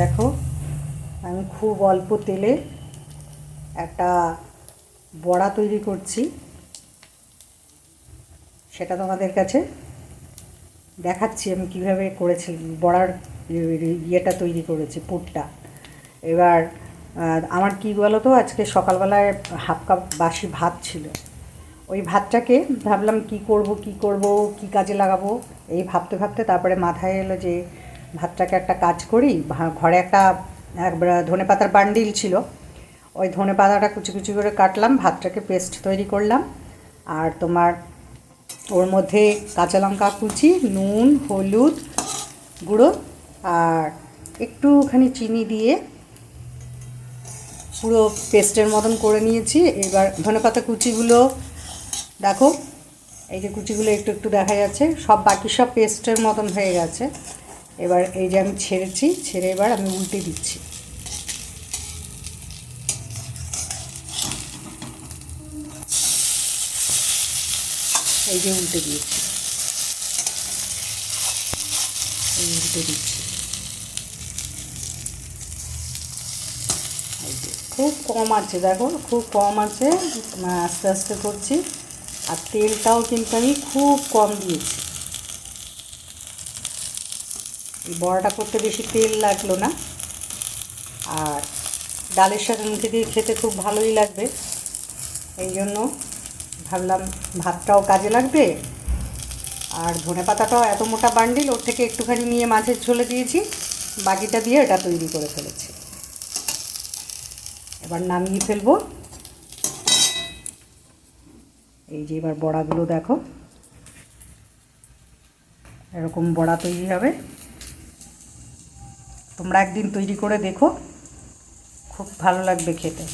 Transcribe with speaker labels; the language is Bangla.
Speaker 1: দেখো, আমি খুব অল্প তেলে একটা বড়া তৈরি করছি, সেটা তোমাদের কাছে দেখাচ্ছি আমি কিভাবে করেছি। বড়ার ইয়েটা তৈরি করেছি, পুরটা। এবার আমার কী বলো তো, আজকে সকালবেলায় হাফ কাপ বাসি ভাত ছিল। ওই ভাতটাকে ভাবলাম কি করব কি কাজে লাগাবো, এই ভাবতে ভাবতে তারপরে মাথায় এলো যে ভাতটাকে একটা কাজ করি। ঘরে একটা ধনেপাতার বান্ডিল ছিল, ওই ধনেপাতাটা কুচি কুচি করে কাটলাম, ভাতটাকে পেস্ট তৈরি করলাম। আর তোমার ওর মধ্যে কাঁচা লঙ্কা কুচি, নুন, হলুদ গুঁড়ো আর একটুখানি চিনি দিয়ে পুরো পেস্টের মতন করে নিয়েছি। এবার ধনেপাতা কুচিগুলো দেখো, এই যে কুচিগুলো একটু একটু দেখা যাচ্ছে, সব বাকি সব পেস্টের মতন হয়ে গেছে। এবার এই যে আমি ছেড়ে এবার আমি উল্টে দিচ্ছি। এই যে উল্টে দিচ্ছি। খুব কম আছে, দেখো খুব কম আছে, আস্তে আস্তে করছি। আর তেলটাও কিন্তু আমি খুব কম দিয়েছি। এই বড়াটা করতে বেশি তেল লাগলো না, আর ডালের সাথে মুখে দিয়ে খেতে খুব ভালোই লাগবে। এই জন্য ভাবলাম ভাতটাও কাজে লাগবে, আর ধনেপাতাটাও এত মোটা বান্ডিল, ওর থেকে একটুখানি নিয়ে মাছের ঝোলে দিয়েছি, বাকিটা দিয়ে এটা তৈরি করে ফেলেছি। এবার নামিয়ে ফেলবো। এই যে এবার বড়াগুলো দেখো, এরকম বড়া তৈরি হবে। তোমরা একদিন তৈরি করে দেখো, খুব ভালো লাগবে খেতে।